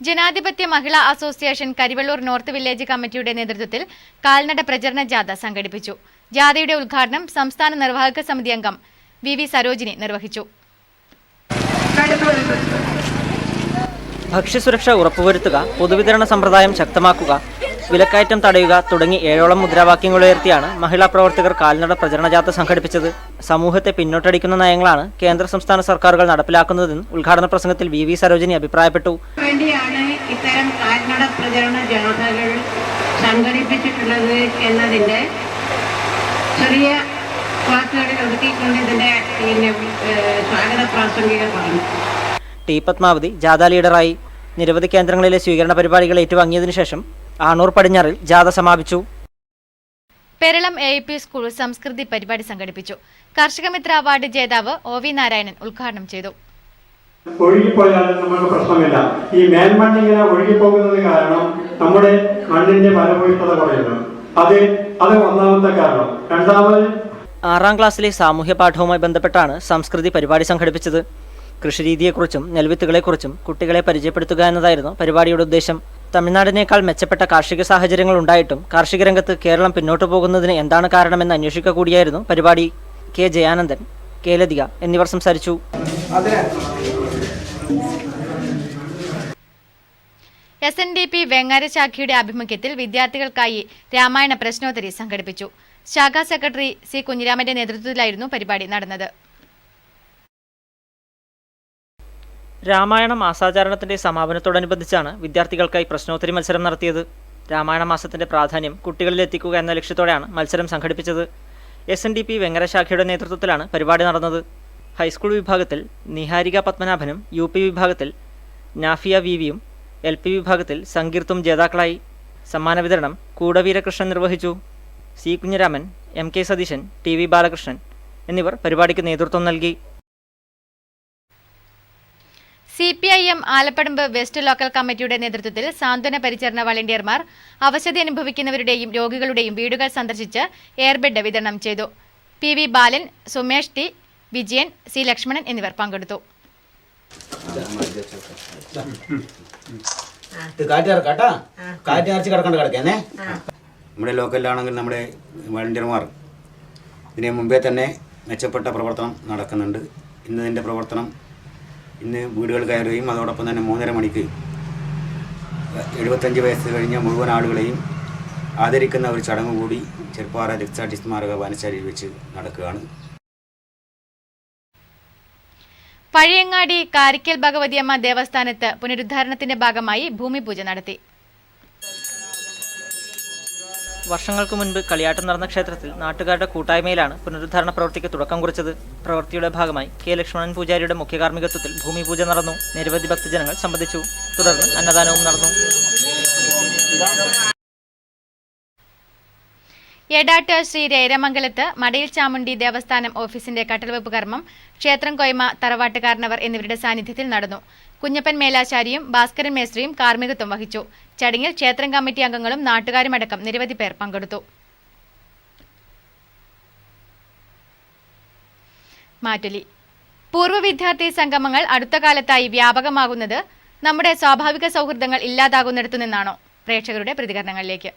ജനാധിപത്യ മഹിളാ അസോസിയേഷൻ കരിവള്ളൂർ നോർത്ത് വില്ലേജ് കമ്മിറ്റിയുടെ നേതൃത്വത്തിൽ കാൽനട പ്രചരണ ജാഥ സംഘടിപ്പിച്ചു. ജാഥയുടെ ഉദ്ഘാടനം സംസ്ഥാന നിർവാഹക സമിതി അംഗം VV സരോജിനി നിർവഹിച്ചു. ഭക്ഷ്യസുരക്ഷ ഉറപ്പുവരുത്തുക, പൊതുവിതരണ സമ്പ്രദായം ശക്തമാക്കുക, വിലക്കയറ്റം തടയുക തുടങ്ങി 7ഓളം മുദ്രാവാക്യങ്ങളുയർത്തിയാണ് മഹിളാ പ്രവർത്തകർ കാൽനട പ്രചരണ ജാഥ സംഘടിപ്പിച്ചത്. സമൂഹത്തെ പിന്നോട്ടടിക്കുന്ന നയങ്ങളാണ് കേന്ദ്ര സംസ്ഥാന സർക്കാരുകൾ നടപ്പിലാക്കുന്നതെന്ന് ഉദ്ഘാടന പ്രസംഗത്തിൽ VV സരോജിനി അഭിപ്രായപ്പെട്ടു. വേണ്ടിയാണ് ഇത്തരം കാൽനട പ്രചരണ ജാഥകൾ സംഘടിപ്പിച്ചിട്ടുള്ളത് എന്നതിന്റെ ചെറിയ വാക്കുകളിൽ ഒതുക്കിക്കൊണ്ട് ഇതിന്റെ സ്വാഗത പ്രാസംഗികർ പറഞ്ഞു. T. പത്മാവതി ജാഥ ലീഡറായി. നിരവധി കേന്ദ്രങ്ങളിലെ സ്വീകരണ പരിപാടികൾ ഏറ്റുവാങ്ങിയതിനു ശേഷം ആണൂർ പടിഞ്ഞാറിൽ ജാഥ സമാപിച്ചു. പെരളം AIP സ്കൂൾ സംസ്കൃതി പരിപാടി സംഘടിപ്പിച്ചു. കർഷകമിത്ര അവാർഡ് ജേതാവ് OV നാരായണൻ ഉദ്ഘാടനം ചെയ്തു. ഒഴുകിപ്പോയാലും നമുക്ക് പ്രശ്നമില്ല. ഈ മേൽമണ്ണിങ്ങനെ ഒഴുകിപ്പോകുന്നത് കാരണം നമ്മുടെ മണ്ണിന്റെ ഫലഭൂയിഷ്ഠത കുറയുന്നു. അത് ഒന്നാമത്തെ കാരണം. രണ്ടാമത് 6ാം ക്ലാസ്സിലെ സാമൂഹ്യ പാഠവുമായി ബന്ധപ്പെട്ടാണ് സംസ്കൃതി പരിപാടി സംഘടിപ്പിച്ചത്. കൃഷിരീതിയെക്കുറിച്ചും നെൽവിത്തുകളെക്കുറിച്ചും കുട്ടികളെ പരിചയപ്പെടുത്തുക എന്നതായിരുന്നു പരിപാടിയുടെ ഉദ്ദേശം. തമിഴ്നാടിനേക്കാൾ മെച്ചപ്പെട്ട കാർഷിക സാഹചര്യങ്ങൾ ഉണ്ടായിട്ടും കാർഷിക രംഗത്ത് കേരളം പിന്നോട്ടു പോകുന്നതിന് എന്താണ് കാരണമെന്ന് അന്വേഷിക്കുക കൂടിയായിരുന്നു പരിപാടി. K. ജയാനന്ദൻ, K. ലതിക എന്നിവർ സംസാരിച്ചു. SNDP വെങ്ങാര ശാഖയുടെ ആഭിമുഖ്യത്തിൽ വിദ്യാർത്ഥികൾക്കായി രാമായണ പ്രശ്നോത്തരി സംഘടിപ്പിച്ചു. ശാഖാ സെക്രട്ടറി C. കുഞ്ഞിരാമന്റെ നേതൃത്വത്തിലായിരുന്നു പരിപാടി നടന്നത്. രാമായണ മാസാചരണത്തിന്റെ സമാപനത്തോടനുബന്ധിച്ചാണ് വിദ്യാർത്ഥികൾക്കായി പ്രശ്നോത്തരി മത്സരം നടത്തിയത്. രാമായണ മാസത്തിന്റെ പ്രാധാന്യം കുട്ടികളിൽ എത്തിക്കുക എന്ന ലക്ഷ്യത്തോടെയാണ് മത്സരം സംഘടിപ്പിച്ചത്. SNDP വെങ്ങര ശാഖയുടെ നേതൃത്വത്തിലാണ് പരിപാടി നടന്നത്. ഹൈസ്കൂൾ വിഭാഗത്തിൽ നിഹാരിക പത്മനാഭനും, UP വിഭാഗത്തിൽ നാഫിയ VVയും, LP വിഭാഗത്തിൽ സങ്കീർത്തും ജേതാക്കളായി. സമ്മാന വിതരണം കൂടവീരകൃഷ്ണൻ നിർവഹിച്ചു. C Kunhiraman, M K Satheesan, T V Balakrishnan എന്നിവർ പരിപാടിക്ക് നേതൃത്വം നൽകി. CPIM ആലപ്പടമ്പ് വെസ്റ്റ് ലോക്കൽ കമ്മിറ്റിയുടെ നേതൃത്വത്തിൽ സാന്ത്വന പരിചരണ വളണ്ടിയർമാർ അവശത അനുഭവിക്കുന്നവരുടെയും രോഗികളുടെയും വീടുകൾ സന്ദർശിച്ച് എയർബെഡ് വിതരണം ചെയ്തു. PV ബാലൻ, സുമേഷ് ടി, വിജയൻ, സി ലക്ഷ്മണൻ എന്നിവർ പങ്കെടുത്തു. നമ്മുടെ ലോക്കലിലാണെങ്കിൽ നമ്മുടെ വളണ്ടിയർമാർ ഇതിന് മുമ്പേ തന്നെ മെച്ചപ്പെട്ട പ്രവർത്തനം നടക്കുന്നുണ്ട്. ഇന്നതിൻ്റെ പ്രവർത്തനം ഇന്ന് വീടുകൾ കയറുകയും അതോടൊപ്പം തന്നെ 3:30 മണിക്ക് 75 വയസ്സ് കഴിഞ്ഞ മുഴുവൻ ആളുകളെയും ആദരിക്കുന്ന ഒരു ചടങ്ങ് കൂടി ചെറുപ്പാറ രക്തസാക്ഷി സ്മാരക വായനശാലയിൽ വെച്ച് നടക്കുകയാണ്. പഴയങ്ങാടി കാരിക്കൽ ഭഗവതിയമ്മ ദേവസ്ഥാനത്ത് പുനരുദ്ധാരണത്തിന്റെ ഭാഗമായി ഭൂമിപൂജ നടത്തി. വർഷങ്ങൾക്ക് മുൻപ് കളിയാട്ടം നടന്ന ക്ഷേത്രത്തിൽ നാട്ടുകാരുടെ കൂട്ടായ്മയിലാണ് പുനരുദ്ധാരണ പ്രവൃത്തിക്ക് തുടക്കം കുറിച്ചത്. പ്രവൃത്തിയുടെ ഭാഗമായി കെ ലക്ഷ്മണൻ പൂജാരിയുടെ മുഖ്യ കാർമ്മികത്വത്തിൽ ഭൂമിപൂജ നടന്നു. നിരവധി ഭക്തജനങ്ങൾ സംബന്ധിച്ചു. തുടർന്ന് അന്നദാനവും നടന്നു. എടാട്ട് ശ്രീ രേരമംഗലത്ത് മടയിൽ ചാമുണ്ടി ദേവസ്ഥാനം ഓഫീസിന്റെ കട്ടൽവെപ്പ് കർമ്മം ക്ഷേത്രം കൊയ്മ തറവാട്ടുകാരനവർ എന്നിവരുടെ സാന്നിധ്യത്തിൽ നടന്നു. കുഞ്ഞപ്പൻ മേലാശാരിയും ഭാസ്കരൻ മേസ്ത്രിയും കാർമ്മികത്വം വഹിച്ചു. ചടങ്ങിൽ ക്ഷേത്രം കമ്മിറ്റി അംഗങ്ങളും നാട്ടുകാരുമടക്കം നിരവധി പേർ പങ്കെടുത്തു. മാറ്റുലി പൂർവ്വ വിദ്യാർത്ഥി സംഗമങ്ങൾ അടുത്ത കാലത്തായി വ്യാപകമാകുന്നത് നമ്മുടെ സ്വാഭാവിക സൗഹൃദങ്ങൾ ഇല്ലാതാകുന്നിടത്തു നിന്നാണോ? പ്രേക്ഷകരുടെ പ്രതികരണങ്ങളിലേക്ക്.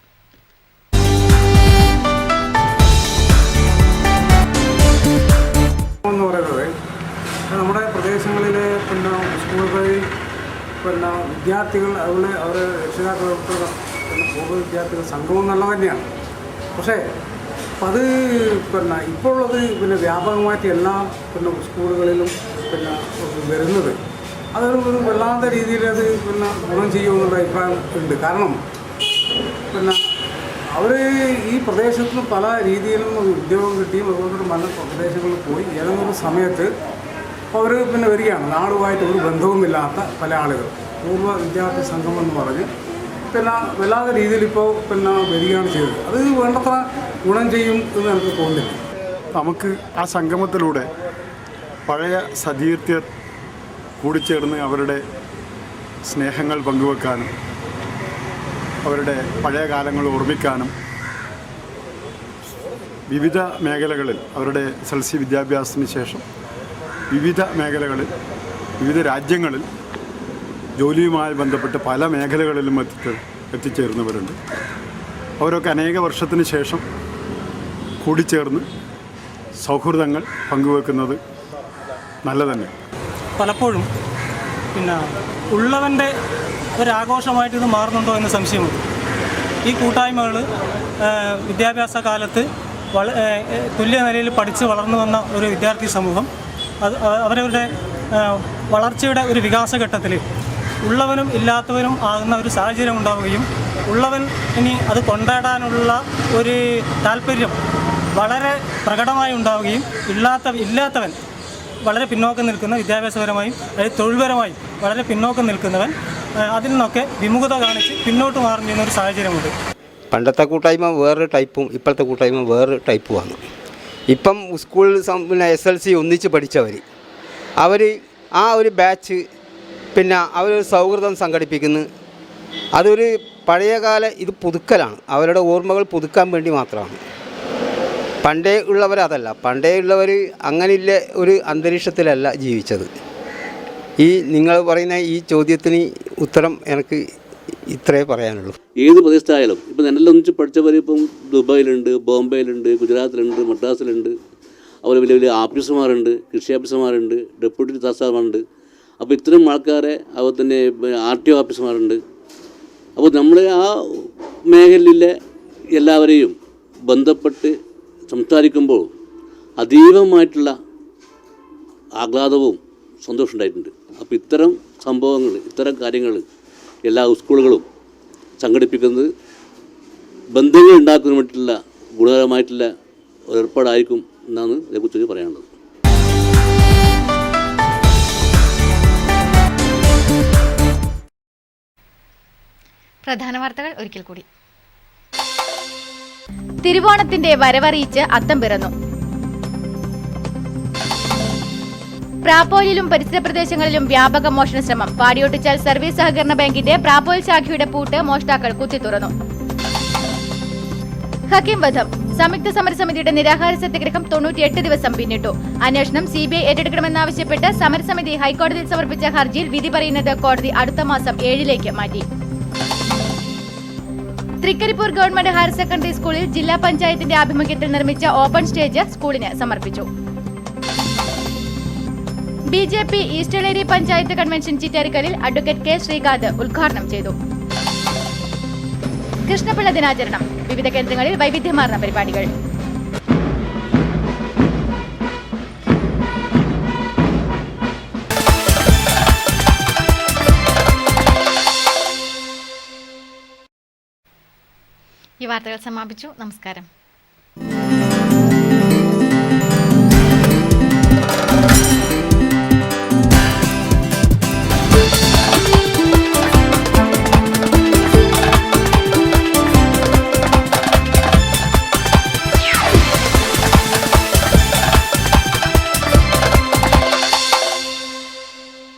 എന്ന് പറയുന്നത് നമ്മുടെ പ്രദേശങ്ങളിലെ സ്കൂളുകളിൽ വിദ്യാർത്ഥികൾ അതുപോലെ അവരെ രക്ഷിതാക്കളോട് പൂർവ്വ വിദ്യാർത്ഥികൾ സംഘവും നല്ല തന്നെയാണ്. പക്ഷേ അത് ഇപ്പോൾ ഉള്ളത് വ്യാപകമായിട്ട് എല്ലാ സ്കൂളുകളിലും വരുന്നത് അതൊരു വല്ലാത്ത രീതിയിൽ അത് ഗുണം ചെയ്യുമെന്നുള്ള അഭിപ്രായം ഉണ്ട്. കാരണം അവർ ഈ പ്രദേശത്ത് നിന്ന് പല രീതിയിലും ഉദ്യോഗം കിട്ടിയും അതുപോലെ പല പ്രദേശങ്ങളിൽ പോയി ഏതെങ്കിലും സമയത്ത് അവർ വരികയാണ്. നാടുമായിട്ട് ഒരു ബന്ധവുമില്ലാത്ത പല ആളുകൾ പൂർവ്വ വിദ്യാർത്ഥി സംഘം എന്ന് പറഞ്ഞ് വല്ലാത്ത രീതിയിൽ ഇപ്പോൾ വരികയാണ് ചെയ്തത്. അത് വേണ്ടത്ര ഗുണം ചെയ്യും എന്ന് എനിക്ക് തോന്നുന്നില്ല. നമുക്ക് ആ സംഗമത്തിലൂടെ പഴയ സതീർത്ഥ്യർ കൂടിച്ചേർന്ന് അവരുടെ സ്നേഹങ്ങൾ പങ്കുവെക്കാനും അവരുടെ പഴയ കാലങ്ങൾ ഓർമ്മിക്കാനും വിവിധ മേഖലകളിൽ അവരുടെ SLC വിദ്യാഭ്യാസത്തിന് ശേഷം വിവിധ മേഖലകളിൽ വിവിധ രാജ്യങ്ങളിൽ ജോലിയുമായി ബന്ധപ്പെട്ട് പല മേഖലകളിലും എത്തിച്ചേർന്നവരുണ്ട്. അവരൊക്കെ അനേക വർഷത്തിന് ശേഷം കൂടിച്ചേർന്ന് സൗഹൃദങ്ങൾ പങ്കുവെക്കുന്നത് നല്ല തന്നെ. പലപ്പോഴും ഉള്ളവൻ്റെ ഒരാഘോഷമായിട്ട് ഇത് മാറുന്നുണ്ടോ എന്ന് സംശയമുണ്ട്. ഈ കൂട്ടായ്മകൾ വിദ്യാഭ്യാസ കാലത്ത് തുല്യ നിലയിൽ പഠിച്ച് വളർന്നു വന്ന ഒരു വിദ്യാർത്ഥി സമൂഹം അത് അവരവരുടെ വളർച്ചയുടെ ഒരു വികാസഘട്ടത്തിൽ ഉള്ളവനും ഇല്ലാത്തവനും ആകുന്ന ഒരു സാഹചര്യം ഉണ്ടാവുകയും ഉള്ളവൻ ഇനി അത് കൊണ്ടാടാനുള്ള ഒരു താല്പര്യം വളരെ പ്രകടമായി ഉണ്ടാവുകയും ഇല്ലാത്തവൻ വളരെ പിന്നോക്കം നിൽക്കുന്ന വിദ്യാഭ്യാസപരമായും അതായത് തൊഴിൽപരമായും വളരെ പിന്നോക്കം നിൽക്കുന്നവൻ അതിൽ നിന്നൊക്കെ വിമുഖത കാണിച്ച് പിന്നോട്ട് മാറുന്ന ഒരു സാഹചര്യമുണ്ട്. പണ്ടത്തെ കൂട്ടായ്മ വേറൊരു ടൈപ്പും ഇപ്പോഴത്തെ കൂട്ടായ്മ വേറൊരു ടൈപ്പുമാണ്. ഇപ്പം സ്കൂളിൽ SLC ഒന്നിച്ച് പഠിച്ചവർ ആ ഒരു ബാച്ച് അവരൊരു സൗഹൃദം സംഘടിപ്പിക്കുന്നു. അതൊരു പഴയകാല ഇത് പുതുക്കലാണ്, അവരുടെ ഓർമ്മകൾ പുതുക്കാൻ വേണ്ടി മാത്രമാണ്. പണ്ടേ ഉള്ളവരതല്ല. പണ്ടേ ഉള്ളവർ അങ്ങനെയുള്ള ഒരു അന്തരീക്ഷത്തിലല്ല ജീവിച്ചത്. ഈ നിങ്ങൾ പറയുന്ന ഈ ചോദ്യത്തിന് ഉത്തരം എനിക്ക് ഇത്രേ പറയാനുള്ളൂ. ഏത് പ്രദേശത്തായാലും ഇപ്പം നല്ല ഒന്നിച്ച് പഠിച്ചവർ ഇപ്പം ദുബായിലുണ്ട്, ബോംബെയിലുണ്ട്, ഗുജറാത്തിലുണ്ട്, മദ്രാസിലുണ്ട്. അതുപോലെ വലിയ വലിയ ഓഫീസർമാരുണ്ട്, കൃഷി ഓഫീസർമാരുണ്ട്, ഡെപ്യൂട്ടി തഹസിൽദാർമാരുണ്ട്. അപ്പോൾ ഇത്തരം ആൾക്കാരെ അതുപോലെ തന്നെ RTO ഓഫീസർമാരുണ്ട്. അപ്പോൾ നമ്മൾ ആ മേഖലയിലെ എല്ലാവരെയും ബന്ധപ്പെട്ട് സംസാരിക്കുമ്പോൾ അതീവമായിട്ടുള്ള ആഹ്ലാദവും സന്തോഷം ഉണ്ടായിട്ടുണ്ട്. അപ്പോൾ ഇത്തരം സംഭവങ്ങൾ, ഇത്തരം കാര്യങ്ങൾ എല്ലാ സ്കൂളുകളും സംഘടിപ്പിക്കുന്നത് ബന്ധങ്ങൾ ഉണ്ടാക്കുന്നതിന് വേണ്ടിയിട്ടുള്ള ഗുണകരമായിട്ടുള്ള ഒരു ഏർപ്പാടായിരിക്കും എന്നാണ് ഇതേക്കുറിച്ച് പറയാനുള്ളത്. പ്രധാന വാർത്തകൾ ഒരിക്കൽ കൂടി. തിരുവോണത്തിന്റെ വരവറിയിച്ച് അത്തം പിറന്നു. പ്രാപ്പോയിലും പരിസര പ്രദേശങ്ങളിലും വ്യാപക മോഷണ ശ്രമം. പാടിയൊട്ടിച്ചാൽ സർവീസ് സഹകരണ ബാങ്കിന്റെ പ്രാപ്പോയിൽ ശാഖയുടെ പൂട്ട് മോഷ്ടാക്കൾ കുത്തിത്തുറന്നു. ഹക്കീം വധം. സംയുക്ത സമരസമിതിയുടെ നിരാഹാര സത്യാഗ്രഹം 98 ദിവസം പിന്നിട്ടു. അന്വേഷണം CBI ഏറ്റെടുക്കണമെന്നാവശ്യപ്പെട്ട് സമരസമിതി ഹൈക്കോടതിയിൽ സമർപ്പിച്ച ഹർജിയിൽ വിധി പറയുന്നത് കോടതി അടുത്ത മാസം 7 മാറ്റി. തൃക്കരിപ്പൂർ ഗവൺമെന്റ് ഹയർ സെക്കൻഡറി സ്കൂളിൽ ജില്ലാ പഞ്ചായത്തിന്റെ ആഭിമുഖ്യത്തിൽ നിർമ്മിച്ച ഓപ്പൺ സ്റ്റേജ് സ്കൂളിന് സമർപ്പിച്ചു. BJP ഈസ്റ്റേളേരി പഞ്ചായത്ത് കൺവെൻഷൻ ചിറ്റാരിക്കലിൽ അഡ്വക്കേറ്റ് K. ശ്രീകാന്ത് ഉദ്ഘാടനം ചെയ്തു. കൃഷ്ണപിള്ള ദിനാചരണം. വിവിധ കേന്ദ്രങ്ങളിൽ വൈവിധ്യമാർന്ന പരിപാടികൾ. ഈ വാർത്തകൾ സമാപിച്ചു. നമസ്കാരം.